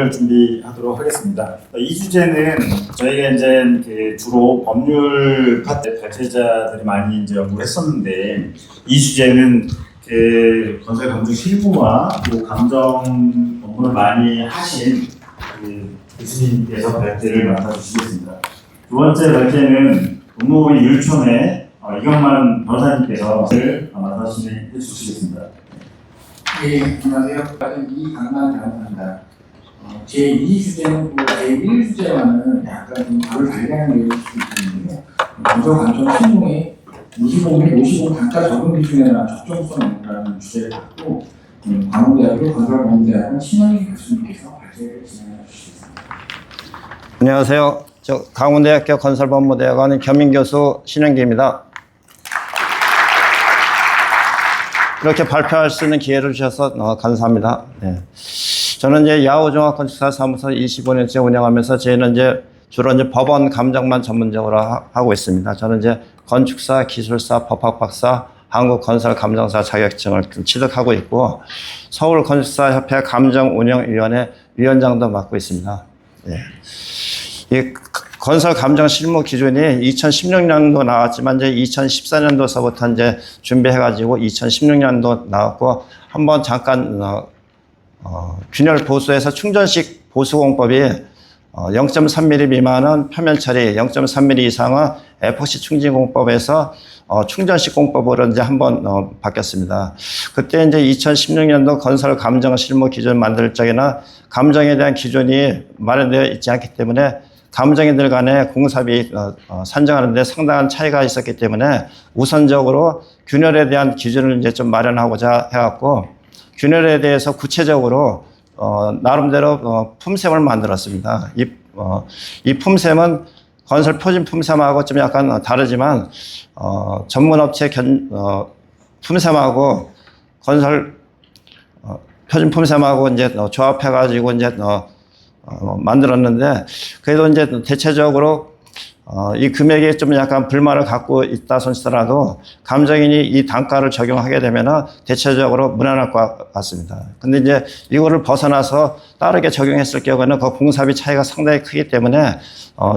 주제를 준비하도록 하겠습니다. 이 주제는 저희가 이제 주로 법률 파트 발제자들이 많이 이제 연구를 했었는데, 이 주제는 건설 감정 실무와 또 감정 업무를 많이 하신 교수님께서 발제를 맡아주시겠습니다. 두 번째 발제는 법무부 율촌의 이경만 변호사님께서 맡아주시겠습니다. 네, 안녕하세요. 저는 이강만 변호사입니다. 제2주제는 제1주제와는 약간 좀 다를 다르게 내용일 수 있는데요. 먼저 감정 실무의 25 및 50억 단가 적용 기준에 대한 적정성 연구라는 주제를 갖고 광우대학교 건설공대학원 신영희 교수님께서 발제를 진행해 주시겠습니다. 안녕하세요. 저 강원대학교 건설법무대학원 겸임교수 신영기입니다. 이렇게 발표할 수 있는 기회를 주셔서 감사합니다. 네. 저는 이제 야후종합건축사사무소 25년째 운영하면서 저희는 이제 주로 이제 법원 감정만 전문적으로 하고 있습니다. 저는 이제 건축사, 기술사, 법학박사, 한국건설감정사 자격증을 취득하고 있고, 서울건축사협회 감정운영위원회 위원장도 맡고 있습니다. 네. 이 건설 감정 실무 기준이 2016년도 나왔지만 이제 2014년도서부터 이제 준비해가지고 2016년도 나왔고, 한번 잠깐 균열 보수에서 충전식 보수공법이 0.3mm 미만은 표면 처리, 0.3mm 이상은 에포시 충진공법에서 충전식 공법으로 이제 한번 바뀌었습니다. 그때 이제 2016년도 건설 감정 실무 기준 만들 적에는 감정에 대한 기준이 마련되어 있지 않기 때문에 감정인들 간의 공사비 산정하는 데 상당한 차이가 있었기 때문에 우선적으로 균열에 대한 기준을 이제 좀 마련하고자 해갖고, 균열에 대해서 구체적으로 나름대로 품셈을 만들었습니다. 이 품셈은 건설 표준 품셈하고 좀 약간 다르지만 전문업체 품셈하고 건설 표준 품셈하고 이제 조합해가지고 이제 만들었는데, 그래도 이제 대체적으로 이 금액에 좀 약간 불만을 갖고 있다 손치더라도 감정인이 이 단가를 적용하게 되면은 대체적으로 무난할 것 같습니다. 근데 이제 이거를 벗어나서 다르게 적용했을 경우에는 그 공사비 차이가 상당히 크기 때문에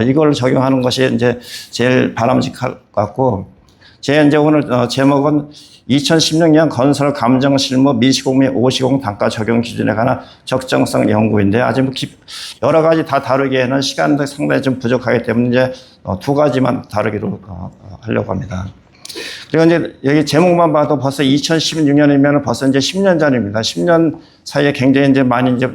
이걸 적용하는 것이 이제 제일 바람직할 것 같고, 제 이제 오늘 제목은 2016년 건설 감정 실무 미시공 및 오시공 단가 적용 기준에 관한 적정성 연구인데, 아직 뭐 여러 가지 다 다루기에는 시간도 상당히 좀 부족하기 때문에 이제 두 가지만 다루기로 하려고 합니다. 그리고 이제 여기 제목만 봐도 벌써 2016년이면 벌써 이제 10년 전입니다. 10년 사이에 굉장히 이제 많이 이제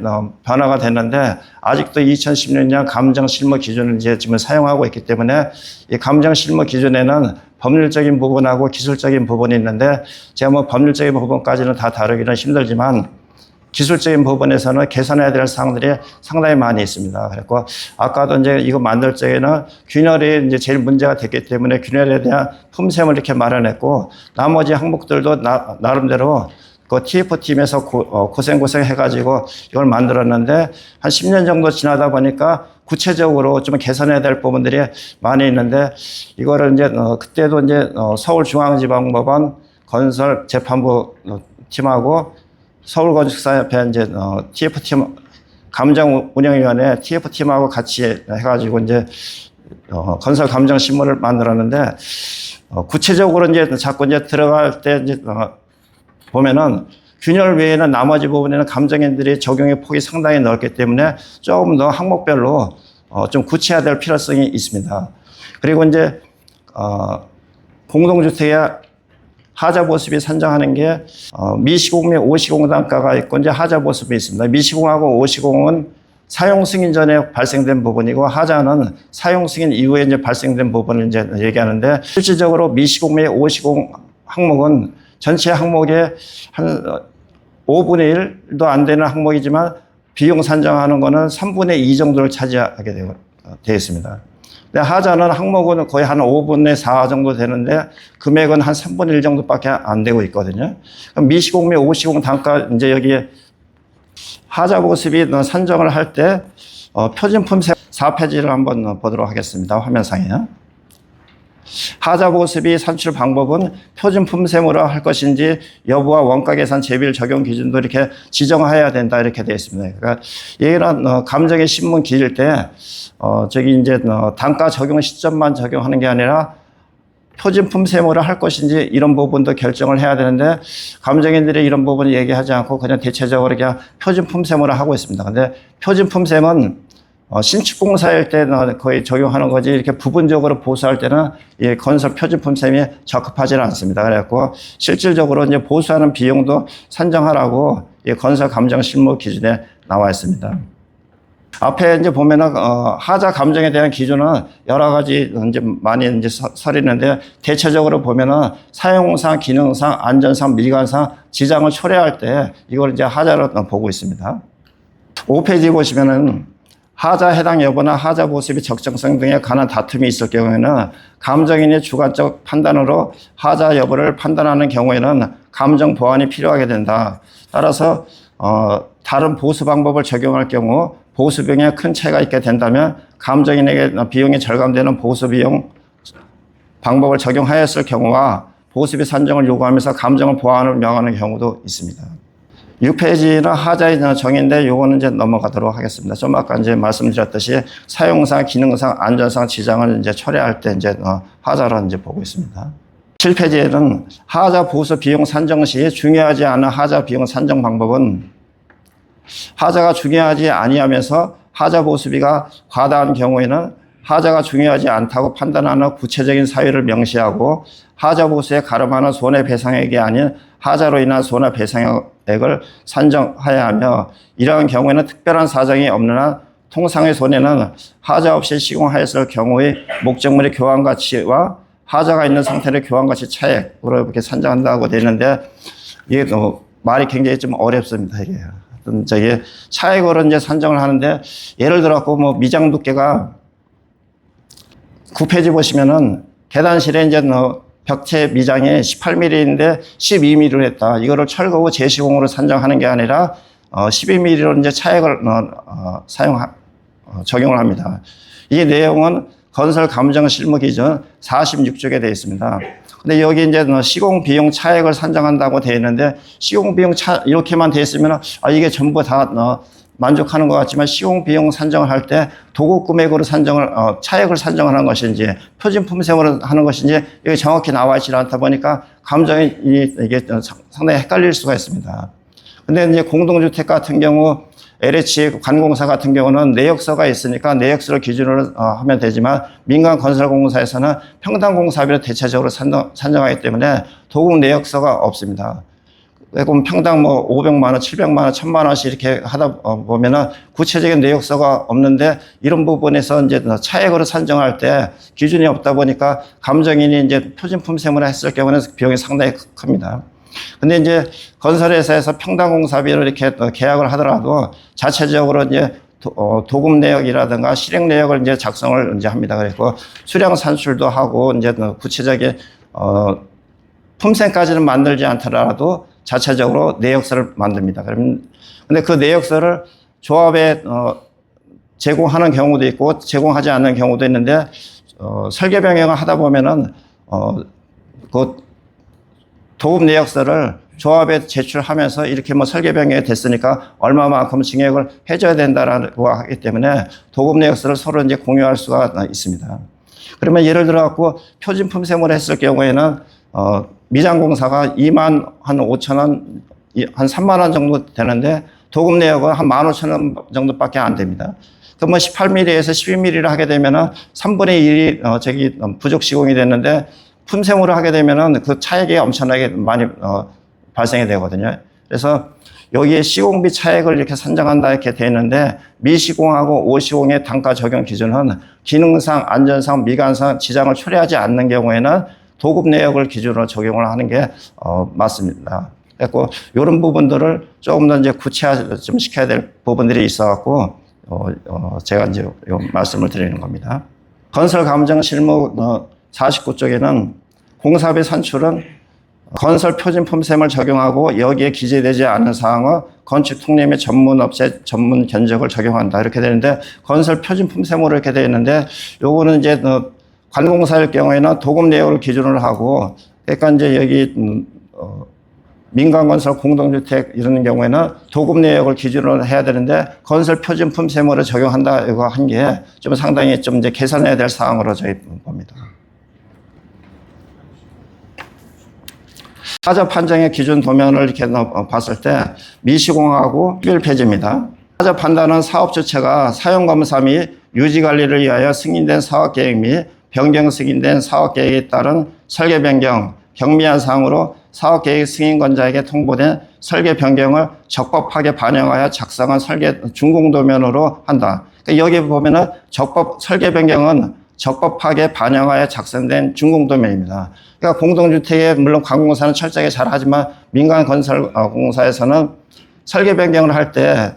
변화가 됐는데, 아직도 2016년 감정 실무 기준을 이제 지금 사용하고 있기 때문에 이 감정 실무 기준에는 법률적인 부분하고 기술적인 부분이 있는데, 제가 뭐 법률적인 부분까지는 다 다루기는 힘들지만 기술적인 부분에서는 개선해야 될 사항들이 상당히 많이 있습니다. 그래서 아까도 이제 이거 만들 적에는 균열이 이제 제일 문제가 됐기 때문에 균열에 대한 품셈을 이렇게 마련했고, 나머지 항목들도 나름대로 그 TF팀에서 고생 해가지고 이걸 만들었는데, 한 10년 정도 지나다 보니까 구체적으로 좀 개선해야 될 부분들이 많이 있는데, 이거를 이제 그때도 이제 서울중앙지방법원 건설재판부 팀하고 서울건축사협회 이제 TF팀 감정운영위원회 TF팀하고 같이 해가지고 이제 건설 감정 실무를 만들었는데, 구체적으로 이제 자꾸 이제 들어갈 때 이제 보면은 균열 외에는 나머지 부분에는 감정인들이 적용의 폭이 상당히 넓기 때문에 조금 더 항목별로 좀 구체화될 될 필요성이 있습니다. 그리고 이제 공동주택의 하자 보습이 산정하는 게 미시공 및 오시공 단가가 있고 이제 하자 보습이 있습니다. 미시공하고 오시공은 사용 승인 전에 발생된 부분이고, 하자는 사용 승인 이후에 이제 발생된 부분을 이제 얘기하는데, 실질적으로 미시공 및 오시공 항목은 전체 항목의 한 5분의 1도 안 되는 항목이지만 비용 산정하는 거는 3분의 2 정도를 차지하게 되어 있습니다. 근데 하자는 항목은 거의 한 5분의 4 정도 되는데 금액은 한 3분의 1 정도밖에 안 되고 있거든요. 그럼 미시공 및 오시공 단가 이제 여기에 하자 보습이 산정을 할 때 표준 품셈 4페이지를 한번 보도록 하겠습니다. 화면상에요. 하자 보수비 산출 방법은 표준 품셈으로 할 것인지 여부와 원가 계산 제비율 적용 기준도 이렇게 지정해야 된다 이렇게 되어 있습니다. 그러니까 이런 감정의 신문 기일 때 저기 이제 단가 적용 시점만 적용하는 게 아니라 표준 품셈으로 할 것인지 이런 부분도 결정을 해야 되는데 감정인들이 이런 부분을 얘기하지 않고 그냥 대체적으로 그냥 표준 품셈으로 하고 있습니다. 근데 표준 품셈은 신축공사일 때 거의 적용하는 거지 이렇게 부분적으로 보수할 때는 이 건설 표준 품셈이 적합하지는 않습니다. 그래갖고 실질적으로 이제 보수하는 비용도 산정하라고 이 건설 감정 실무 기준에 나와 있습니다. 앞에 이제 보면은 하자 감정에 대한 기준은 여러 가지 이제 많이 이제 서리는데 대체적으로 보면은 사용상, 기능상, 안전상, 미관상 지장을 초래할 때 이걸 이제 하자로 보고 있습니다. 5페이지 보시면은 하자 해당 여부나 하자 보수비 적정성 등에 관한 다툼이 있을 경우에는 감정인의 주관적 판단으로 하자 여부를 판단하는 경우에는 감정 보완이 필요하게 된다. 따라서 다른 보수 방법을 적용할 경우 보수 비용에 큰 차이가 있게 된다면 감정인에게 비용이 절감되는 보수 비용 방법을 적용하였을 경우와 보수비 산정을 요구하면서 감정을 보완을 명하는 경우도 있습니다. 6페이지는 하자의 정의인데 요거는 이제 넘어가도록 하겠습니다. 좀 아까 이제 말씀드렸듯이 사용상, 기능상, 안전상 지장을 이제 초래할 때 이제 하자로 이제 보고 있습니다. 7페이지에는 하자 보수 비용 산정 시 중요하지 않은 하자 비용 산정 방법은 하자가 중요하지 아니하면서 하자 보수비가 과다한 경우에는 하자가 중요하지 않다고 판단하는 구체적인 사유를 명시하고 하자 보수에 가름하는 손해배상액이 아닌 하자로 인한 손해배상액을 산정해야 하며 이러한 경우에는 특별한 사정이 없는 한 통상의 손해는 하자 없이 시공하였을 경우의 목적물의 교환가치와 하자가 있는 상태의 교환가치 차액으로 이렇게 산정한다고 되어 있는데 이게 말이 굉장히 좀 어렵습니다. 이게 저기 차액으로 이제 산정을 하는데 예를 들어서 뭐 미장 두께가 9페이지 보시면은 계단실에 이제 벽체 미장이 18mm인데 12mm로 했다. 이거를 철거후 재시공으로 산정하는 게 아니라 12mm로 이제 차액을 적용을 합니다. 이 내용은 건설 감정 실무 기준 46쪽에 되어 있습니다. 근데 여기 이제 시공 비용 차액을 산정한다고 되어 있는데 시공 비용 이렇게만 되어 있으면 이게 전부 다 만족하는 것 같지만 시공 비용 산정을 할 때 도급 금액으로 차액을 산정하는 것인지 표준 품셈으로 하는 것인지 이게 정확히 나와 있지 않다 보니까 감정이 이게 상당히 헷갈릴 수가 있습니다. 근데 이제 공동주택 같은 경우 LH 관공사 같은 경우는 내역서가 있으니까 내역서를 기준으로 하면 되지만 민간 건설공사에서는 평당 공사비로 대체적으로 산정하기 때문에 도급 내역서가 없습니다. 그럼 평당 뭐 500만 원, 700만 원, 1000만 원씩 이렇게 하다 보면은 구체적인 내역서가 없는데 이런 부분에서 이제 차액으로 산정할 때 기준이 없다 보니까 감정인이 이제 표준품셈으로 했을 경우는 비용이 상당히 큽니다. 근데 이제 건설회사에서 평당 공사비로 이렇게 계약을 하더라도 자체적으로 이제 도급 내역이라든가 실행 내역을 이제 작성을 이제 합니다. 그리고 수량 산출도 하고 이제 구체적인 품셈까지는 만들지 않더라도 자체적으로 내역서를 만듭니다. 근데 그 내역서를 조합에 제공하는 경우도 있고 제공하지 않는 경우도 있는데 설계 변경을 하다 보면은 그 도급 내역서를 조합에 제출하면서 이렇게 뭐 설계 변경이 됐으니까 얼마만큼 증액을 해줘야 된다라고 하기 때문에 도급 내역서를 서로 이제 공유할 수가 있습니다. 그러면 예를 들어 갖고 표준 품셈으로 했을 경우에는 미장공사가 2만 한 5천 원, 한 3만 원 정도 되는데 도급 내역은 한 15,000원 정도밖에 안 됩니다. 그럼 뭐 18mm에서 12mm를 하게 되면은 3분의 1이 부족 시공이 됐는데 품셈으로 하게 되면은 그 차액이 엄청나게 많이 발생이 되거든요. 그래서 여기에 시공비 차액을 이렇게 산정한다 이렇게 되어 있는데 미시공하고 오시공의 단가 적용 기준은 기능상, 안전상, 미관상 지장을 초래하지 않는 경우에는 도급 내역을 기준으로 적용을 하는 게 맞습니다. 그래서 이런 부분들을 조금 더 이제 구체화 좀 시켜야 될 부분들이 있어갖고 제가 이제 요 말씀을 드리는 겁니다. 건설 감정 실무 49쪽에는 공사비 산출은 건설 표준 품셈을 적용하고 여기에 기재되지 않은 사항은 건축 특례 및 전문 업체 전문 견적을 적용한다 이렇게 되는데 건설 표준 품셈으로 이렇게 되어 있는데 요거는 이제 관공사일 경우에는 도급 내역을 기준으로 하고, 그러니까 이제 여기 민간건설 공동주택 이런 경우에는 도급 내역을 기준으로 해야 되는데 건설 표준품 세무를 적용한다 이거 한 게 좀 상당히 좀 이제 개선해야 될 사항으로 저희 봅니다. 사저 판정의 기준 도면을 이렇게 봤을 때 미시공하고 특별 폐지입니다. 사저 판단은 사업 주체가 사용 검사 및 유지 관리를 위하여 승인된 사업 계획 및 변경 승인된 사업 계획에 따른 설계 변경, 경미한 사항으로 사업 계획 승인권자에게 통보된 설계 변경을 적법하게 반영하여 작성한 설계 준공도면으로 한다. 그러니까 여기 보면은 설계 변경은 적법하게 반영하여 작성된 준공도면입니다. 그러니까 공동주택에 물론 관공사는 철저하게 잘하지만 민간 건설 공사에서는 설계 변경을 할 때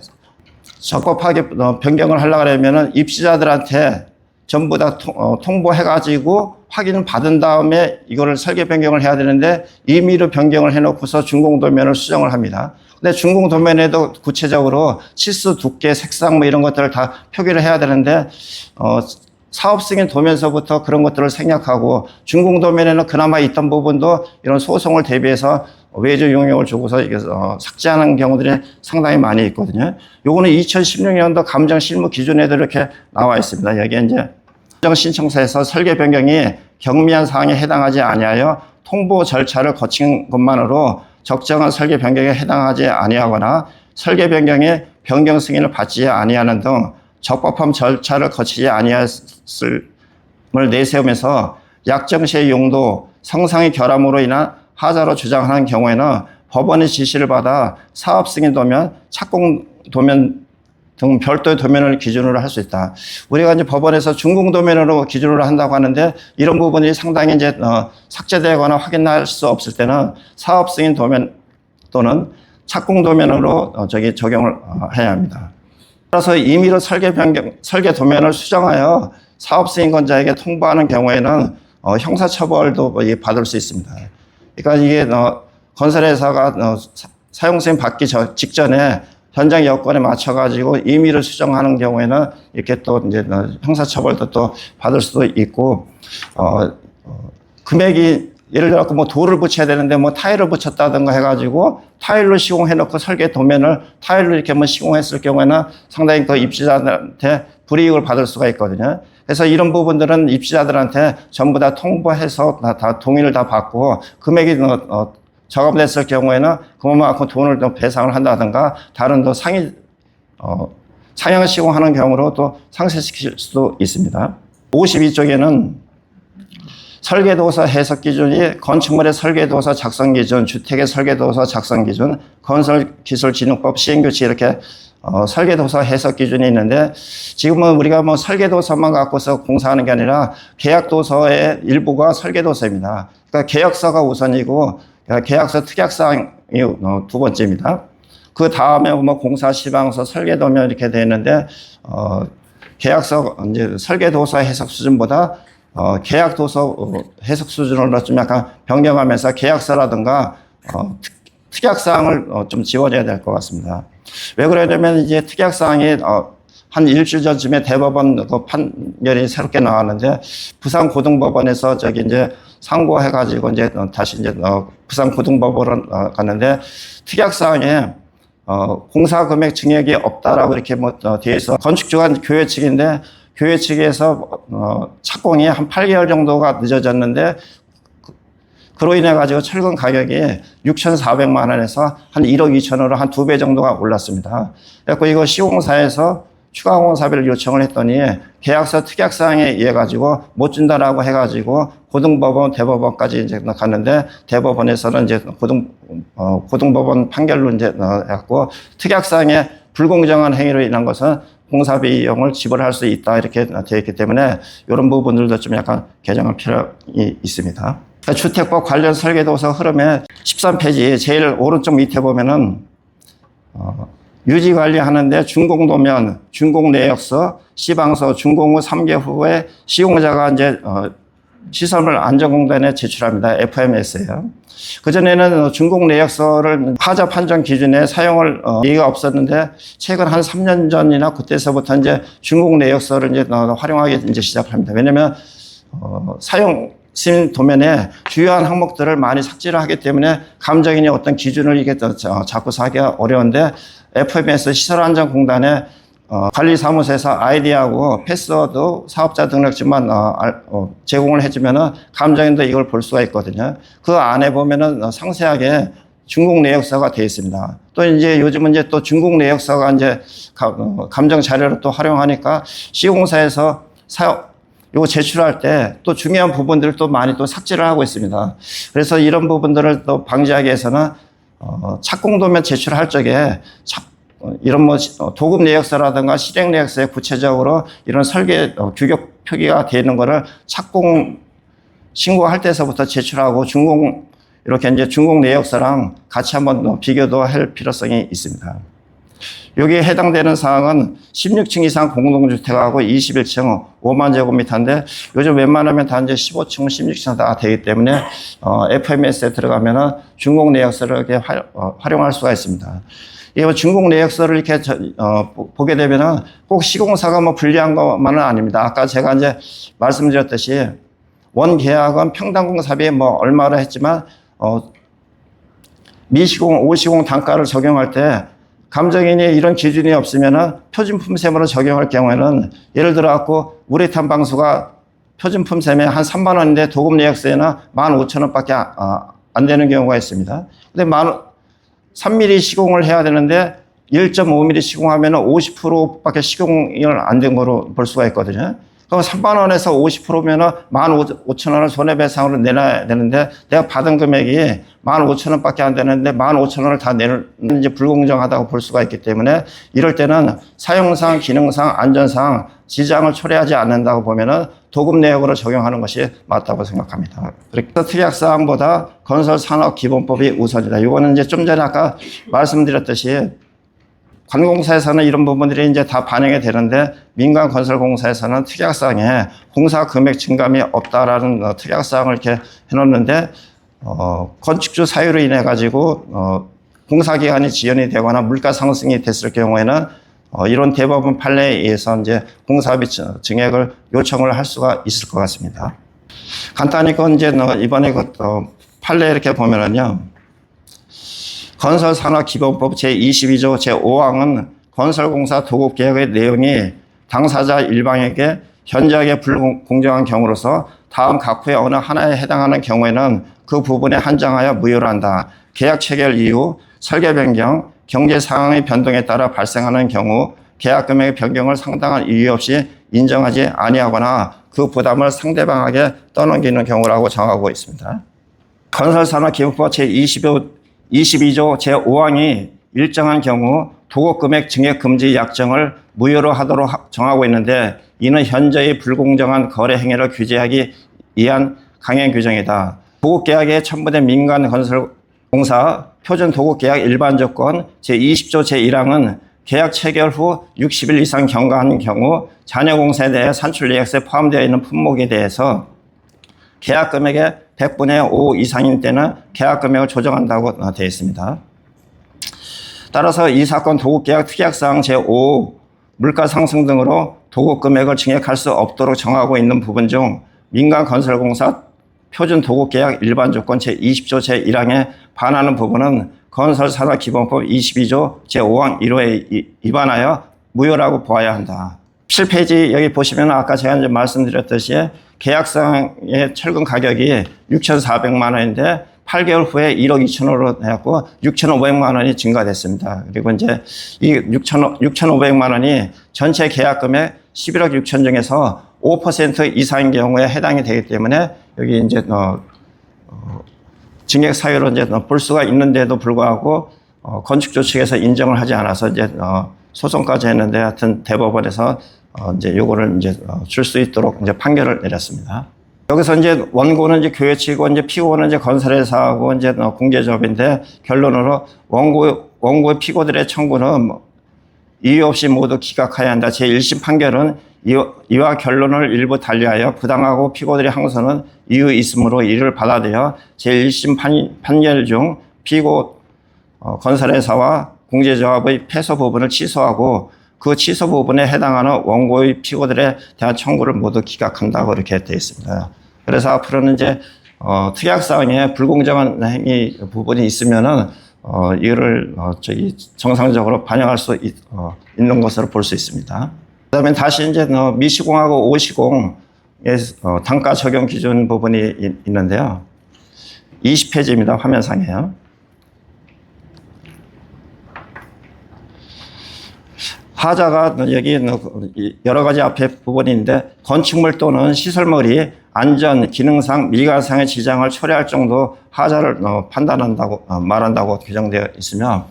적법하게 변경을 하려고 하려면은 입주자들한테 전부 다 통보해가지고 확인을 받은 다음에 이거를 설계 변경을 해야 되는데 임의로 변경을 해놓고서 준공도면을 수정을 합니다. 근데 준공도면에도 구체적으로 치수, 두께, 색상 뭐 이런 것들을 다 표기를 해야 되는데 사업 승인 도면서부터 그런 것들을 생략하고 준공도면에는 그나마 있던 부분도 이런 소송을 대비해서 외주 용역을 주고서 이게 삭제하는 경우들이 상당히 많이 있거든요. 요거는 2016년도 감정 실무 기준에도 이렇게 나와 있습니다. 여기에 이제 감정 신청서에서 설계 변경이 경미한 사항에 해당하지 아니하여 통보 절차를 거친 것만으로 적정한 설계 변경에 해당하지 아니하거나 설계 변경에 변경 승인을 받지 아니하는 등 적법한 절차를 거치지 아니했음을 내세우면서 약정시의 용도, 성상의 결함으로 인한 하자로 주장하는 경우에는 법원의 지시를 받아 사업 승인 도면, 착공 도면 등 별도의 도면을 기준으로 할 수 있다. 우리가 이제 법원에서 준공 도면으로 기준으로 한다고 하는데 이런 부분이 상당히 이제 삭제되거나 확인할 수 없을 때는 사업 승인 도면 또는 착공 도면으로 적용을 해야 합니다. 따라서 임의로 설계 도면을 수정하여 사업 승인권자에게 통보하는 경우에는 형사처벌도 받을 수 있습니다. 그러니까 이게 건설회사가 사용 승인 받기 직전에 현장 여건에 맞춰가지고 임의로 수정하는 경우에는 이렇게 또 이제 형사처벌도 또 받을 수도 있고, 금액이 예를 들어 뭐 돌을 붙여야 되는데 뭐 타일을 붙였다든가 해가지고 타일로 시공해놓고 설계 도면을 타일로 이렇게 뭐 시공했을 경우에는 상당히 그 입주자들한테 불이익을 받을 수가 있거든요. 그래서 이런 부분들은 입주자들한테 전부 다 통보해서 다 동의를 다 받고 금액이 저감됐을 경우에는 그만큼 돈을 또 배상을 한다든가 다른 또 상향 시공하는 경우로 또 상쇄시킬 수도 있습니다. 52쪽에는 설계도서 해석 기준이 건축물의 설계도서 작성 기준, 주택의 설계도서 작성 기준, 건설기술진흥법 시행규칙 이렇게 설계도서 해석 기준이 있는데 지금은 우리가 뭐 설계도서만 갖고서 공사하는 게 아니라 계약도서의 일부가 설계도서입니다. 그러니까 계약서가 우선이고 계약서 특약사항이 두 번째입니다. 그 다음에 뭐 공사 시방서 설계도면 이렇게 되어 있는데 계약서 이제 설계도서 해석 수준보다 계약도서 해석 수준으로 좀 약간 변경하면서 계약서라든가 특약사항을 좀 지워줘야 될 것 같습니다. 왜 그러냐면 이제 특약사항이 한 일주일 전쯤에 대법원 그 판결이 새롭게 나왔는데 부산고등법원에서 저기 이제 상고해가지고 이제 다시 이제 부산고등법원으로 갔는데 특약사항에 공사금액 증액이 없다라고 이렇게 뭐 되어 있어. 건축주가 교회 측인데 교회 측에서 착공이 한 8개월 정도가 늦어졌는데 그로 인해 가지고 철근 가격이 6,400만 원에서 한 1억 2천으로 한 2배 정도가 올랐습니다. 그래서 이거 시공사에서 추가 공사비를 요청을 했더니 계약서 특약사항에 의해 가지고 못 준다라고 해가지고 고등법원, 대법원까지 이제 갔는데 대법원에서는 이제 고등법원 판결로 이제 해갖고 특약사항에 불공정한 행위로 인한 것은 공사비 이용을 지불할 수 있다 이렇게 되어 있기 때문에 이런 부분들도 좀 약간 개정할 필요가 있습니다. 주택법 관련 설계도서 흐름의 13페이지 제일 오른쪽 밑에 보면은 유지 관리하는데 준공도면, 준공내역서, 시방서, 준공 후 3개월 후에 시공자가 이제 시설물 안전공단에 제출합니다. FMS예요. 그전에는 준공내역서를 하자 판정 기준에 사용을 예의가 없었는데 최근 한 3년 전이나 그때서부터 이제 준공내역서를 이제 활용하기 이제 시작합니다. 왜냐면 사용 승인 도면에 주요한 항목들을 많이 삭제를 하기 때문에 감정인이 어떤 기준을 이게 자꾸 사기가 어려운데 FMS 시설안전공단의 관리사무소에서 아이디하고 패스워드 사업자 등록증만 제공을 해주면은 감정인도 이걸 볼 수가 있거든요. 그 안에 보면은 상세하게 중국 내역서가 되어 있습니다. 또 이제 요즘은 이제 또 중국 내역서가 이제 감정 자료를 또 활용하니까 시공사에서 요거 제출할 때 또 중요한 부분들을 또 많이 또 삭제를 하고 있습니다. 그래서 이런 부분들을 또 방지하기 위해서는 착공도면 제출할 적에 이런 뭐 도급 내역서라든가 실행 내역서에 구체적으로 이런 설계 규격 표기가 되어 있는 거를 착공 신고할 때서부터 제출하고 이렇게 이제 중공 내역서랑 같이 한번 비교도 할 필요성이 있습니다. 여기에 해당되는 사항은 16층 이상 공동주택하고 21층 5만 제곱미터인데 요즘 웬만하면 다 이제 15층, 16층 다 되기 때문에 FMS에 들어가면은 중공 내역서를 이렇게 활용할 수가 있습니다. 이 중공 내역서를 이렇게 보게 되면은 꼭 시공사가 뭐 불리한 것만은 아닙니다. 아까 제가 이제 말씀드렸듯이 원 계약은 평당 공사비 뭐 얼마로 했지만 미시공, 오시공 단가를 적용할 때 감정인이 이런 기준이 없으면은 표준품셈으로 적용할 경우에는 예를 들어 갖고 우레탄 방수가 표준품셈에 한 3만 원인데 도급 내역서에는 15,000원밖에 안 되는 경우가 있습니다. 근데 3mm 시공을 해야 되는데 1.5mm 시공하면은 50%밖에 시공을 안 된 거로 볼 수가 있거든요. 그럼 3만 원에서 50%면은 15,000원을 손해배상으로 내놔야 되는데 내가 받은 금액이 15,000원밖에 안 되는데 15,000원을 다 내는 이제 불공정하다고 볼 수가 있기 때문에 이럴 때는 사용상, 기능상, 안전상 지장을 초래하지 않는다고 보면은 도급 내역으로 적용하는 것이 맞다고 생각합니다. 그래서 특약사항보다 건설산업기본법이 우선이다. 이거는 이제 좀 전에 아까 말씀드렸듯이 관공사에서는 이런 부분들이 이제 다 반영이 되는데 민간 건설공사에서는 특약사항에 공사 금액 증감이 없다라는 특약사항을 이렇게 해놓는데 건축주 사유로 인해 가지고 공사기간이 지연이 되거나 물가 상승이 됐을 경우에는 이런 대법원 판례에 의해서 이제 공사비 증액을 요청을 할 수가 있을 것 같습니다. 간단히 이제 이번에 판례 이렇게 보면은요. 건설산업기본법 제22조 제5항은 건설공사 도급계약의 내용이 당사자 일방에게 현저하게 불공정한 경우로서 다음 각 후에 어느 하나에 해당하는 경우에는 그 부분에 한정하여 무효로 한다. 계약 체결 이후 설계 변경, 경제 상황의 변동에 따라 발생하는 경우 계약 금액의 변경을 상당한 이유 없이 인정하지 아니하거나 그 부담을 상대방에게 떠넘기는 경우라고 정하고 있습니다. 건설산업기본법 제22조 제5항이 일정한 경우 도급금액 증액 금지 약정을 무효로 하도록 정하고 있는데 이는 현저히 불공정한 거래 행위를 규제하기 위한 강행 규정이다. 도급계약에 첨부된 민간건설공사 표준도급계약 일반조건 제20조 제1항은 계약 체결 후 60일 이상 경과한 경우 잔여공사에 대해 산출계약서에 포함되어 있는 품목에 대해서 계약 금액의 100분의 5 이상인 때는 계약 금액을 조정한다고 되어 있습니다. 따라서 이 사건 도급계약 특약사항 제5 물가 상승 등으로 도급 금액을 증액할 수 없도록 정하고 있는 부분 중 민간건설공사 표준 도급계약 일반조건 제20조 제1항에 반하는 부분은 건설산업기본법 22조 제5항 1호에 위반하여 무효라고 보아야 한다. 7페이지 여기 보시면 아까 제가 이제 말씀드렸듯이 계약상의 철근 가격이 6,400만 원인데 8개월 후에 1억 2천으로 해갖고 6,500만 원이 증가됐습니다. 그리고 이제 이 6,500만 원이 전체 계약금의 11억 6천 중에서 5% 이상인 경우에 해당이 되기 때문에 여기 이제 증액 사유로 이제 볼 수가 있는데도 불구하고 건축주 측에서 인정을 하지 않아서 이제 소송까지 했는데 하여튼 대법원에서 이제 요거를 이제 줄 수 있도록 이제 판결을 내렸습니다. 여기서 이제 원고는 이제 교회 측이고 이제 피고는 이제 건설회사하고 이제 공제조합인데 결론으로 원고의 피고들의 청구는 이유 없이 모두 기각해야 한다. 제1심 판결은 이와 결론을 일부 달리하여 부당하고 피고들의 항소는 이유 있으므로 이를 받아들여 제1심 판결 중 피고 건설회사와 공제조합의 패소 부분을 취소하고 그 취소 부분에 해당하는 원고의 피고들에 대한 청구를 모두 기각한다고 이렇게 되어 있습니다. 그래서 앞으로는 이제 특약사항에 불공정한 행위 부분이 있으면은 이거를 정상적으로 반영할 수 있는 것으로 볼 수 있습니다. 그다음에 다시 이제 미시공하고 오시공의 단가 적용 기준 부분이 있는데요. 20페이지입니다. 화면상에요. 하자가 여기 여러 가지 앞에 부분인데 건축물 또는 시설물이 안전, 기능상, 미관상의 지장을 초래할 정도 하자를 판단한다고 말한다고 규정되어 있으며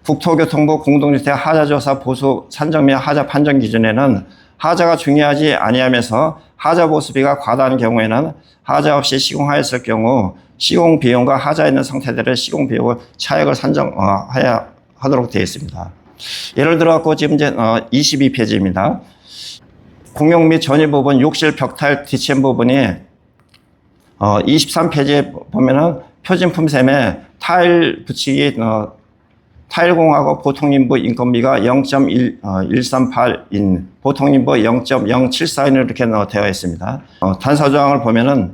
국토교통부 공동주택 하자조사 보수 산정 및 하자 판정 기준에는 하자가 중요하지 아니하면서 하자 보수비가 과다한 경우에는 하자 없이 시공하였을 경우 시공 비용과 하자 있는 상태들의 시공 비용을 차액을 산정해야 하도록 되어 있습니다. 예를 들어 지금 이제 22페이지입니다. 공용 및 전유 부분 욕실 벽탈 뒷침 부분이 23페이지에 보면은 표준품셈에 타일 붙이기 타일공하고 보통인부 인건비가 0.138인, 보통인부 0.074인으로 이렇게 되어 있습니다. 단서조항을 보면은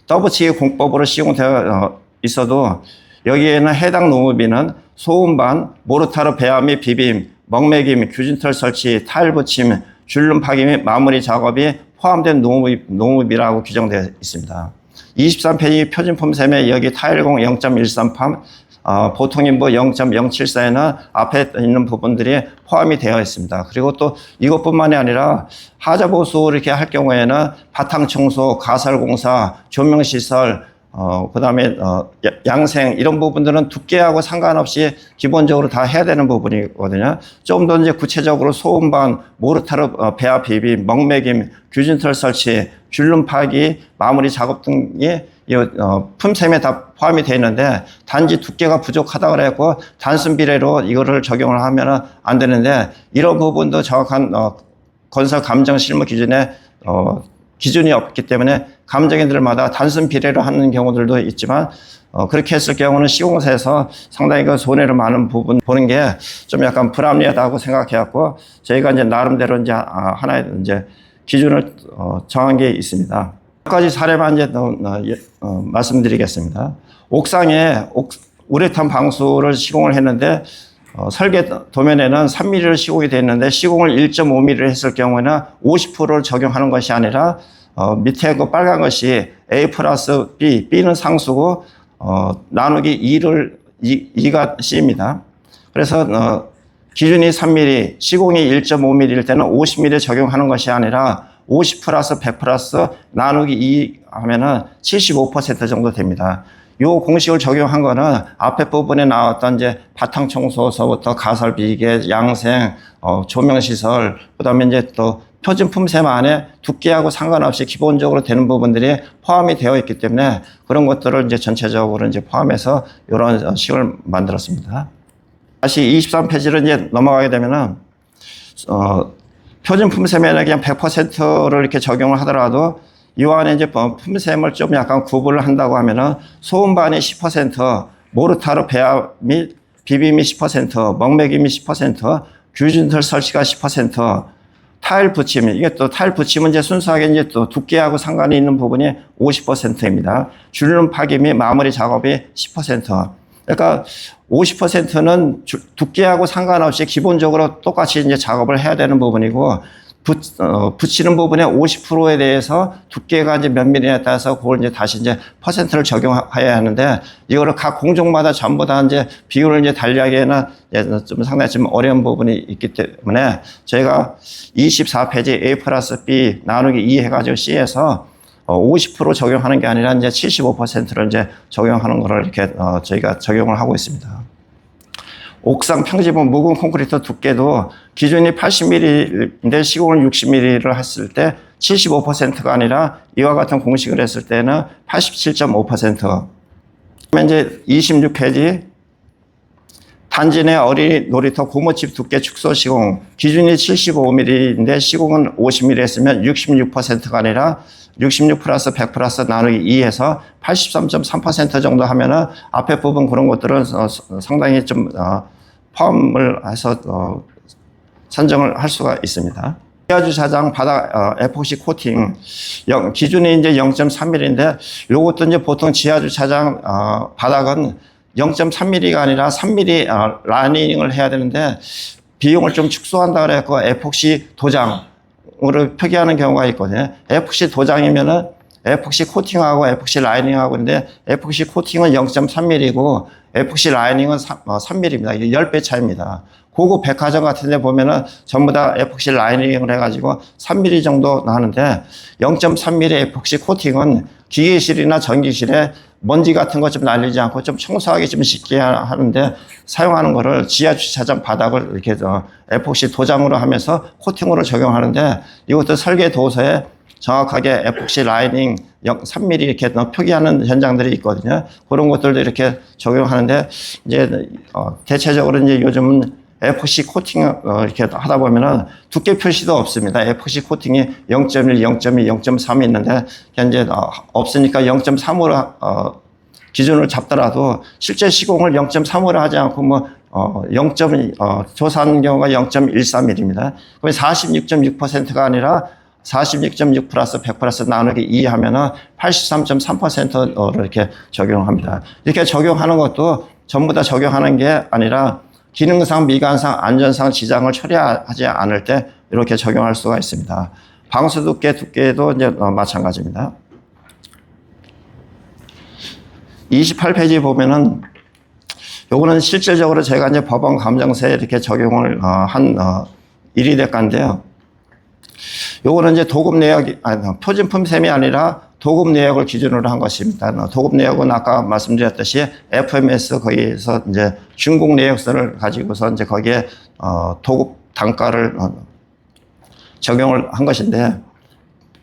떠붙이기 공법으로 시공되어 있어도 여기에는 해당 노무비는 소음반, 모르타르 배합 및 비빔, 먹매김, 규진털 설치, 타일 붙임, 줄눈 파기 및 마무리 작업이 포함된 노무비라고 규정되어 있습니다. 23페이지 표준품셈에 여기 타일공 0.138, 보통인부 0.074에는 앞에 있는 부분들이 포함이 되어 있습니다. 그리고 또 이것뿐만이 아니라 하자 보수 이렇게 할 경우에는 바탕 청소, 가설 공사, 조명 시설, 그 다음에, 양생, 이런 부분들은 두께하고 상관없이 기본적으로 다 해야 되는 부분이거든요. 좀 더 이제 구체적으로 소음반, 모르타르 배합 비빔, 먹매김, 규진털 설치, 줄눈 파기, 마무리 작업 등이 품셈에 다 포함이 되어 있는데 단지 두께가 부족하다 그래갖고 단순 비례로 이거를 적용을 하면은 안 되는데 이런 부분도 정확한, 건설 감정 실무 기준에, 기준이 없기 때문에 감정인들마다 단순 비례로 하는 경우들도 있지만 그렇게 했을 경우는 시공사에서 상당히 그 손해를 많은 부분 보는 게 좀 약간 불합리하다고 생각해갖고 저희가 이제 나름대로 이제 하나의 이제 기준을 정한 게 있습니다. 몇 가지 사례만 이제 말씀드리겠습니다. 옥상에 우레탄 방수를 시공을 했는데 설계 도면에는 3mm를 시공이 됐는데 시공을 1.5mm를 했을 경우에는 50%를 적용하는 것이 아니라 밑에 그 빨간 것이 A 플러스 B, B는 상수고 나누기 2가 C입니다. 그래서 기준이 3mm, 시공이 1.5mm일 때는 50mm 적용하는 것이 아니라 50 플러스 100 플러스 나누기 2 하면은 75% 정도 됩니다. 요 공식을 적용한 거는 앞에 부분에 나왔던 이제 바탕 청소서부터 가설 비계, 양생, 조명 시설, 그다음에 이제 또 표준 품셈 안에 두께하고 상관없이 기본적으로 되는 부분들이 포함이 되어 있기 때문에 그런 것들을 이제 전체적으로 이제 포함해서 이런 식을 만들었습니다. 다시 23페이지로 이제 넘어가게 되면은 표준 품셈에는 그냥 100%를 이렇게 적용을 하더라도 이와 안에 이제 품셈을 좀 약간 구분을 한다고 하면은 소음반이 10%, 모르타르 배합 및 비빔이 10%, 먹매김이 10%, 규진털 설치가 10%, 타일 붙임, 이게 또 타일 붙임은 이제 순수하게 이제 또 두께하고 상관이 있는 부분이 50%입니다. 줄눈 파기 및 마무리 작업이 10%. 그러니까 50%는 두께하고 상관없이 기본적으로 똑같이 이제 작업을 해야 되는 부분이고, 붙이는 부분의 50%에 대해서 두께가 이제 몇 밀리에 따라서 그걸 이제 다시 이제 퍼센트를 적용해야 하는데, 이거를 각 공종마다 전부 다 이제 비율을 이제 달리하기에는 좀 상당히 좀 어려운 부분이 있기 때문에 저희가 24페이지 A 플러스 B 나누기 2 해가지고 C에서 50% 적용하는 게 아니라 이제 75%를 이제 적용하는 거를 이렇게 저희가 적용을 하고 있습니다. 옥상 평지부 묵은 콘크리트 두께도 기준이 80mm인데 시공을 60mm를 했을 때 75%가 아니라 이와 같은 공식을 했을 때는 87.5%. 그러면 이제 26페이지 단지 내 어린이 놀이터 고무칩 두께 축소 시공 기준이 75mm인데 시공은 50mm 했으면 66%가 아니라 66 플러스 100 플러스 나누기 2해서 83.3% 정도 하면은 앞에 부분 그런 것들은 상당히 좀 포함을 해서 산정을 할 수가 있습니다. 지하주차장 바닥 에폭시 코팅 기준이 이제 0.3mm인데 요것도 이제 보통 지하주차장 바닥은 0.3mm가 아니라 3mm 라이닝을 해야 되는데 비용을 좀 축소한다 그래갖고 에폭시 도장으로 표기하는 경우가 있거든요. 에폭시 도장이면은 에폭시 코팅하고 에폭시 라이닝하고 근데 에폭시 코팅은 0.3mm고 에폭시 라이닝은 3mm입니다. 이게 10배 차이입니다. 고급 백화점 같은 데 보면은 전부 다 에폭시 라이닝을 해가지고 3mm 정도 나오는데 0.3mm 에폭시 코팅은 기계실이나 전기실에 먼지 같은 거 좀 날리지 않고 좀 청소하기 좀 쉽게 하는데 사용하는 거를 지하주차장 바닥을 이렇게 에폭시 도장으로 하면서 코팅으로 적용하는데 이것도 설계 도서에 정확하게 에폭시 라이닝 3mm 이렇게 표기하는 현장들이 있거든요. 그런 것들도 이렇게 적용하는데 이제 대체적으로 이제 요즘은 에폭시 코팅 이렇게 하다 보면은 두께 표시도 없습니다. 에폭시 코팅이 0.1, 0.2, 0.3이 있는데 현재 없으니까 0.3으로 기준을 잡더라도 실제 시공을 0.3으로 하지 않고 뭐 조사하는 경우가 0.13mm입니다. 그럼 46.6%가 아니라 46.6 플러스 100 플러스 나누기 2 하면은 83.3%로 이렇게 적용합니다. 이렇게 적용하는 것도 전부 다 적용하는 게 아니라 기능상, 미관상, 안전상 지장을 처리하지 않을 때 이렇게 적용할 수가 있습니다. 방수 두께도 이제 마찬가지입니다. 28페이지 보면은 요거는 실질적으로 제가 이제 법원 감정서에 이렇게 적용을 한 1위 대가인데요. 요거는 이제 도급 내역이, 표준품 셈이 아니라 도급 내역을 기준으로 한 것입니다. 도급 내역은 아까 말씀드렸듯이 FMS 거기에서 이제 중국 내역서를 가지고서 이제 거기에 도급 단가를 적용을 한 것인데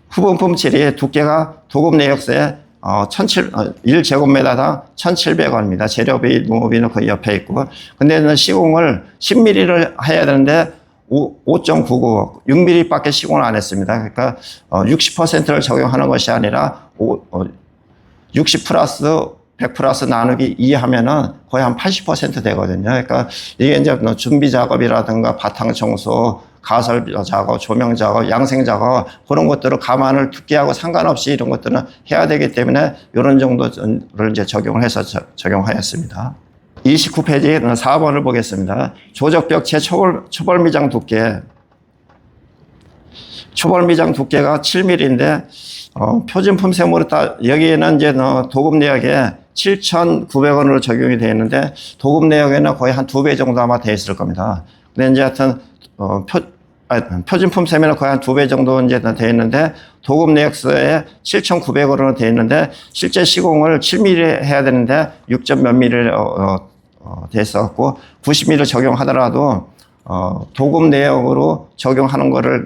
후분품 질의 두께가 도급 내역서에 1제곱미터당 1,700원입니다. 재료비, 노무비는 거의 옆에 있고. 근데 시공을 10mm를 해야 되는데 5.99, 6mm 밖에 시공을 안 했습니다. 그러니까 60%를 적용하는 것이 아니라 60 플러스 100 플러스 나누기 2 하면은 거의 한 80% 되거든요. 그러니까 이게 이제 준비 작업이라든가 바탕 청소, 가설 작업, 조명 작업, 양생 작업 그런 것들을 감안을 두께하고 상관없이 이런 것들은 해야 되기 때문에 이런 정도를 이제 적용을 해서 적용하였습니다. 29페이지 4번을 보겠습니다. 조적벽체 초벌미장 두께. 초벌미장 두께가 7mm인데, 표준품 셈으로 여기에는 이제 도급 내역에 7,900원으로 적용이 되어 있는데, 도급 내역에는 거의 한 2배 정도 아마 되어 있을 겁니다. 근데 이제 하여튼, 표준품 셈에는 거의 한 2배 정도 이제 되어 있는데, 도급 내역서에 7,900원으로 되어 있는데, 실제 시공을 7mm 해야 되는데, 6. 몇 mm를 돼 있었고 90mm 적용하더라도 도급 내역으로 적용하는 것을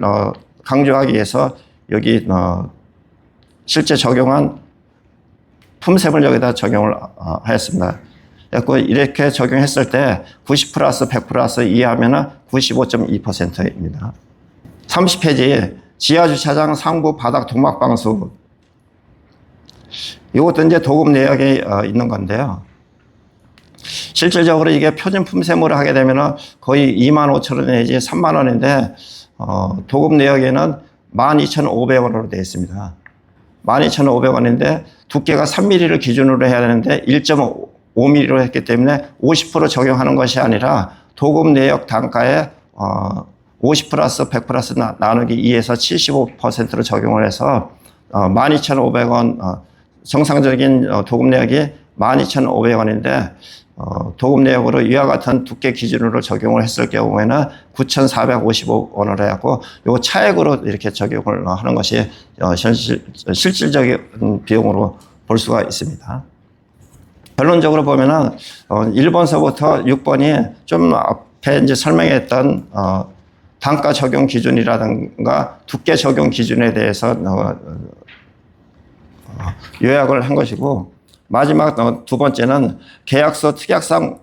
강조하기 위해서 여기 실제 적용한 품셈을 여기다 적용을 하였습니다. 그래서 이렇게 적용했을 때 90 플러스 100 플러스 2 하면은 95.2%입니다. 30페이지 지하주차장 상부 바닥 동막방수. 이것도 이제 도급 내역에 있는 건데요. 실질적으로 이게 표준품 셈으로 하게 되면 거의 25,000원 내지 30,000원인데, 도급 내역에는 12,500원으로 되어 있습니다. 12,500원인데, 두께가 3mm를 기준으로 해야 되는데, 1.5mm로 했기 때문에 50% 적용하는 것이 아니라, 도급 내역 단가에, 50 플러스 100 플러스 나누기 2에서 75%로 적용을 해서, 12,500원, 정상적인 도급 내역이 12,500원인데, 도급 내역으로 이와 같은 두께 기준으로 적용을 했을 경우에는 9,455원을 해갖고 요 차액으로 이렇게 적용을 하는 것이 실질적인 비용으로 볼 수가 있습니다. 결론적으로 보면은 1번서부터 6번이 좀 앞에 이제 설명했던 단가 적용 기준이라든가 두께 적용 기준에 대해서 요약을 한 것이고, 마지막 두 번째는 계약서 특약상보다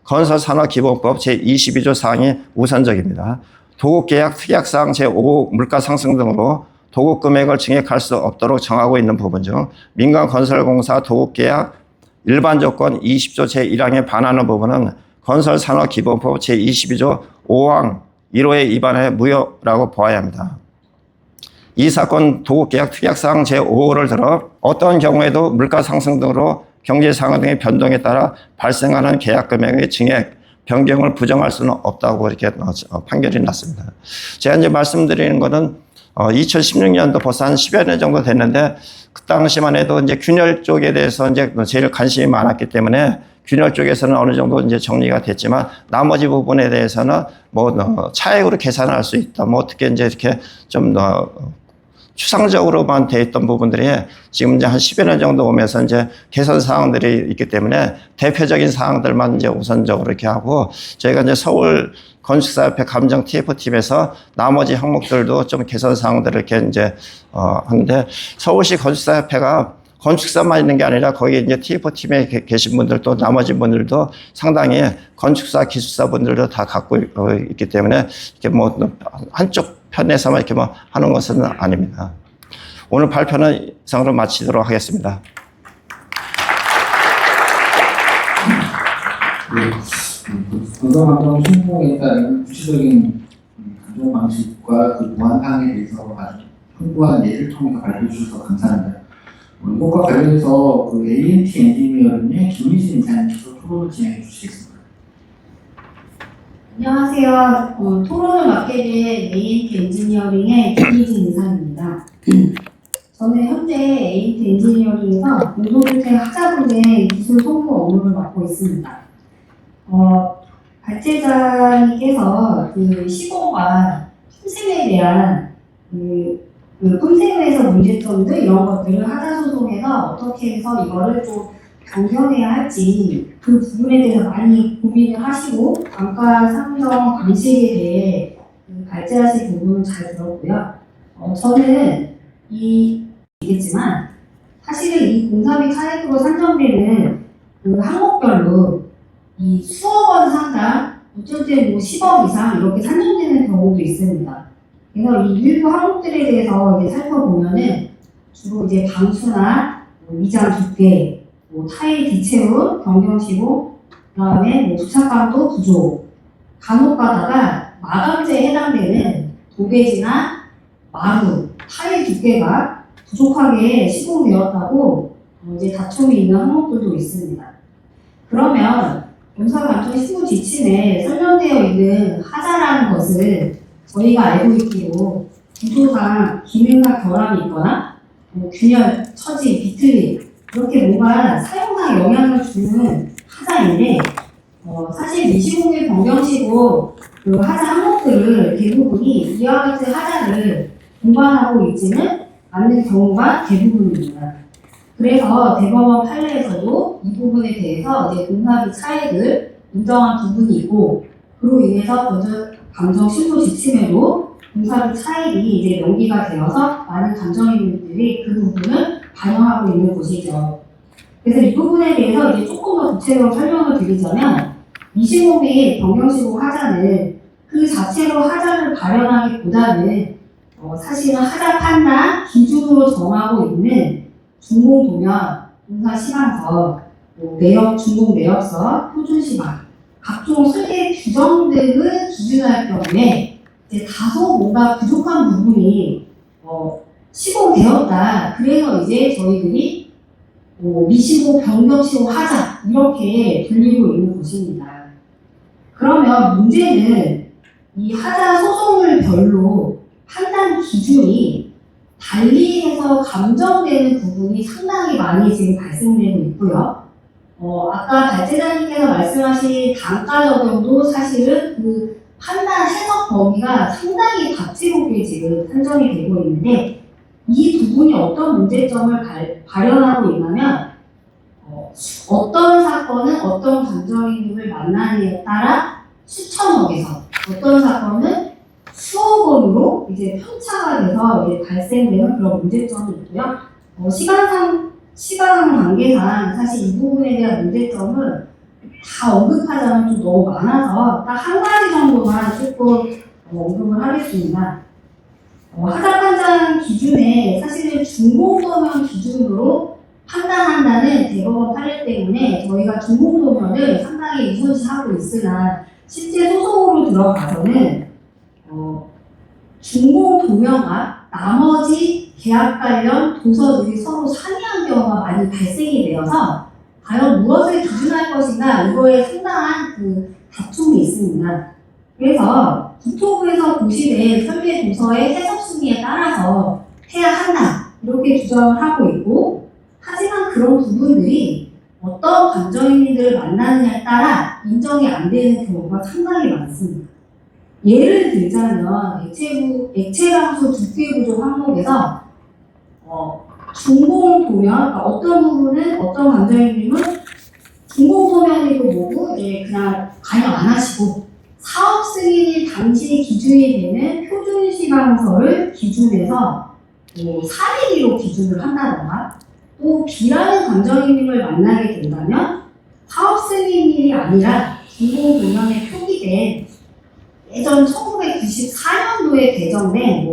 건설산업기본법 제22조 사항이 우선적입니다. 도급계약 특약사항 제5 물가상승 등으로 도급금액을 증액할 수 없도록 정하고 있는 부분 중 민간건설공사 도급계약 일반조건 20조 제1항에 반하는 부분은 건설산업기본법 제22조 5항 1호에 위반해 무효라고 보아야 합니다. 이 사건 도급계약 특약사항 제5호를 들어 어떤 경우에도 물가 상승 등으로 경제 상황 등의 변동에 따라 발생하는 계약 금액의 증액, 변경을 부정할 수는 없다고 이렇게 판결이 났습니다. 제가 이제 말씀드리는 것은 2016년도 벌써 한 10여 년 정도 됐는데 그 당시만 해도 이제 균열 쪽에 대해서 이제 제일 관심이 많았기 때문에 균열 쪽에서는 어느 정도 이제 정리가 됐지만 나머지 부분에 대해서는 뭐 차액으로 계산할 수 있다. 뭐 어떻게 이제 이렇게 좀 추상적으로만 돼 있던 부분들이 지금 이제 한 10여 년 정도 오면서 이제 개선 사항들이 있기 때문에 대표적인 사항들만 이제 우선적으로 이렇게 하고 저희가 이제 서울 건축사협회 감정 TF팀에서 나머지 항목들도 좀 개선 사항들을 이렇게 이제 하는데 서울시 건축사협회가 건축사만 있는 게 아니라 거기 이제 TF팀에 계신 분들도 나머지 분들도 상당히 건축사 기술사 분들도 다 갖고 있기 때문에 이렇게 뭐 한쪽 편에서만 이렇게 뭐 하는 것은 아닙니다. 오늘 발표는 이상으로 마치도록 하겠습니다. 건설감정 신고에 따른 구체적인 감정 방식과 그 보완 사항에 대해서 아주 풍부한 예를 통해서 발표해 주셔서 감사합니다. 이것과 관련해서 그 ANT 엔지니어링의 김희진 이사님께서 토론을 진행해 주시겠습니다. 안녕하세요. 토론을 맡게 된 ANT 엔지니어링의 김희진 이사입니다. 저는 현재 ANT 엔지니어링에서 공동주택 하자분의 기술 송부 업무를 맡고 있습니다. 발제자님께서 그 시공과 품셈에 대한 그 품셈에서 문제점들 이런 것들을 하자 소송에서 어떻게 해서 이거를 좀 변경해야 할지 그 부분에 대해서 많이 고민을 하시고 단가 상정 방식에 대해 발제하신 부분은 잘 들었고요. 저는 이겠지만 사실은 이 공사 및 차액으로 산정되는 그 항목별로 이 수억 원 상당, 어쩔 때 뭐 10억 이상 이렇게 산정되는 경우도 있습니다. 그래서 이 일부 항목들에 대해서 이제 살펴보면은 주로 이제 방수나 위장 두께, 타일 뒤채운, 변경 시공, 그다음에 부착감도 부족, 간혹 가다가 마감재에 해당되는 도배지나 마루, 타일 두께가 부족하게 시공되었다고 이제 다툼이 있는 항목들도 있습니다. 그러면 공사감정 신고 지침에 설명되어 있는 하자라는 것은 저희가 알고 있기로 구조상 기능과 결함이 있거나 균열, 처지, 비틀림 이렇게 뭔가 사용상 영향을 주는 하자인데 사실 미시공의 변경시고 그 하자 항목들을 대부분이 이와 같은 하자를 동반하고 있지는 않는 경우가 대부분입니다. 그래서 대법원 판례에서도 이 부분에 대해서 이제 공사비 차액을 인정한 부분이 있고 그로 인해서 감정 신고 지침에도 공사비 차액이 이제 명기가 되어서 많은 감정인들이 그 부분을 반영하고 있는 곳이죠. 그래서 이 부분에 대해서 이제 조금 더 구체적으로 설명을 드리자면 미시공 및 변경시공 하자는 그 자체로 하자를 발현하기보다는 사실은 하자 판단 기준으로 정하고 있는 준공도면, 공사시간서, 준공 내역서, 표준시간, 각종 설계 규정 등을 기준할 경우에 이제 다소 뭔가 부족한 부분이 시공되었다. 그래서 이제 저희들이 미시공, 변경시공 하자 이렇게 불리고 있는 곳입니다. 그러면 문제는 이 하자 소송을 별로 판단 기준이 달리해서 감정되는 부분이 상당히 많이 지금 발생되고 있고요. 아까 발제자님께서 말씀하신 단가 적용도 사실은 그 판단 해석 범위가 상당히 다채롭게 지금 산정이 되고 있는데 이 부분이 어떤 문제점을 발현하고 있냐면 어떤 사건은 어떤 감정이익을 만나느냐에 따라 수천억에서 어떤 사건은 수억 원으로 이제 편차가 돼서 이제 발생되는 그런 문제점이 있고요. 시간 관계상 사실 이 부분에 대한 문제점은 다 언급하자면 좀 너무 많아서 딱 한 가지 정도만 조금 언급을 하겠습니다. 하자 판단 기준에 사실은 준공도면 기준으로 판단한다는 대법원 판례 때문에 저희가 준공도면을 상당히 우선시하고 있으나 실제 소송으로 들어가서는 중공 도면과 나머지 계약 관련 도서들이 서로 상이한 경우가 많이 발생이 되어서 과연 무엇을 기준할 것인가 이거에 상당한 그 다툼이 있습니다. 그래서 국토부에서 고시된 설계 도서의 해석 순위에 따라서 해야 한다 이렇게 주장을 하고 있고, 하지만 그런 부분들이 어떤 감정인들을 만나느냐에 따라 인정이 안 되는 경우가 상당히 많습니다. 예를 들자면 액체방수 두께 부족 항목에서 중공 도면, 그러니까 어떤 부분은 어떤 감정인님은 중공 도면이고 뭐고 이제 그냥 관여 안 하시고 사업 승인일 당시 기준이 되는 표준 시방서를 기준해서 3일로 기준을 한다던가, 또 B라는 감정인님을 만나게 된다면 사업 승인일이 아니라 중공 도면에 표기된 예전 1994년도에 개정된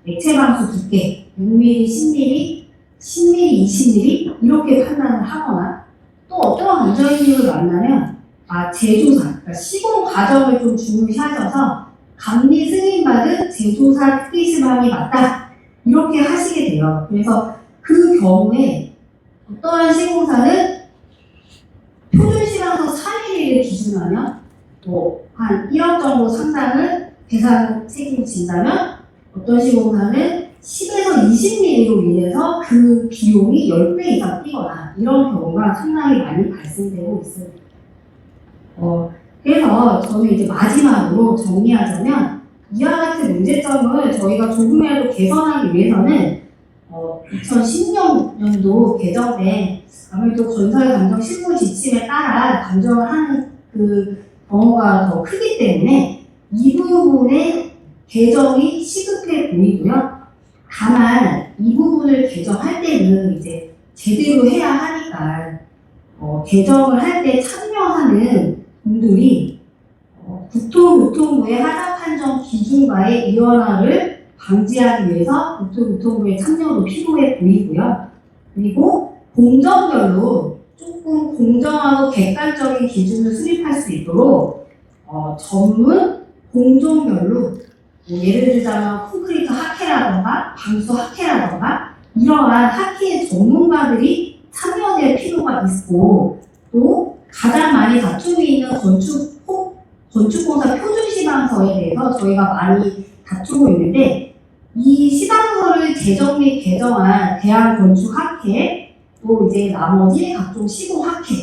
액체방수 두께 6mm, 10mm, 10mm, 20mm 이렇게 판단을 하거나, 또 어떤 감정인님을 만나면 제조사, 그러니까 시공 과정을 좀 중요시하셔서 감리 승인받은 제조사 특기시방이 맞다 이렇게 하시게 돼요. 그래서 그 경우에 어떠한 시공사는 표준시방서 3mm를 기준하면 한 1억 정도 상당을 배상 책임진다면, 어떤 시공사는 10에서 20mm로 인해서 그 비용이 10배 이상 뛰거나 이런 경우가 상당히 많이 발생되고 있습니다. 그래서 저는 이제 마지막으로 정리하자면, 이와 같은 문제점을 저희가 조금이라도 개선하기 위해서는 2016년도 개정된 아무래도 건설 감정 실무 지침에 따라 감정을 하는 그 경우가 더 크기 때문에 이 부분의 개정이 시급해 보이고요. 다만 이 부분을 개정할 때는 이제 제대로 해야 하니까 개정을 할 때 참여하는 분들이 국토교통부의 하자 판정 기준과의 이원화를 방지하기 위해서 국토교통부의 참여도 필요해 보이고요. 그리고 공정별로 조금 공정하고 객관적인 기준을 수립할 수 있도록 전문 공정별로 예를 들자면 콘크리트 학회라던가 방수 학회라던가 이러한 학회의 전문가들이 참여될 필요가 있고, 또 가장 많이 다툼이 있는 건축공사 표준시방서에 대해서 저희가 많이 다투고 있는데, 이 시방서를 제정 및 개정한 대한건축학회, 또 이제 나머지 각종 시공학회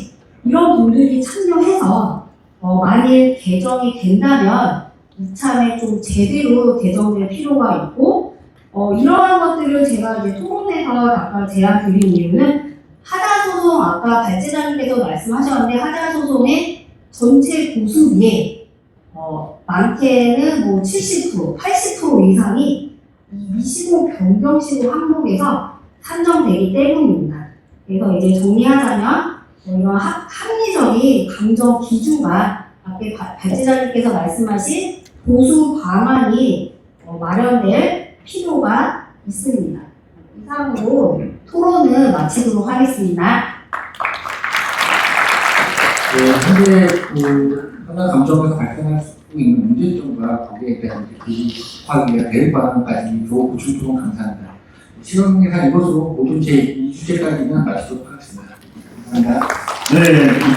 이런 분들이 참여해서 만일 개정이 된다면 이참에 좀 제대로 개정될 필요가 있고, 이러한 것들을 제가 이제 토론에서 아까 제안 드린 이유는, 하자소송 아까 발제자님께서 말씀하셨는데 하자소송의 전체 고수비에 많게는 70%, 80% 이상이 이 미시공 변경시공 항목에서 산정되기 때문입니다. 그래서 이제 정리하자면 이런 합리적인 감정 기준과 앞에 발제자님께서 말씀하신 보수 방안이 마련될 필요가 있습니다. 이상으로 토론을 마치도록 하겠습니다. 현재 하나 감정에서 발생할 수 있는 문제점과 거기에 대한 비판하기 위한 대응 방안까지 조금 보충 토론 감사합니다. 시간상 이것으로 모든 제2주제까지는 마치도록 하겠습니다. 감사합니다. 네.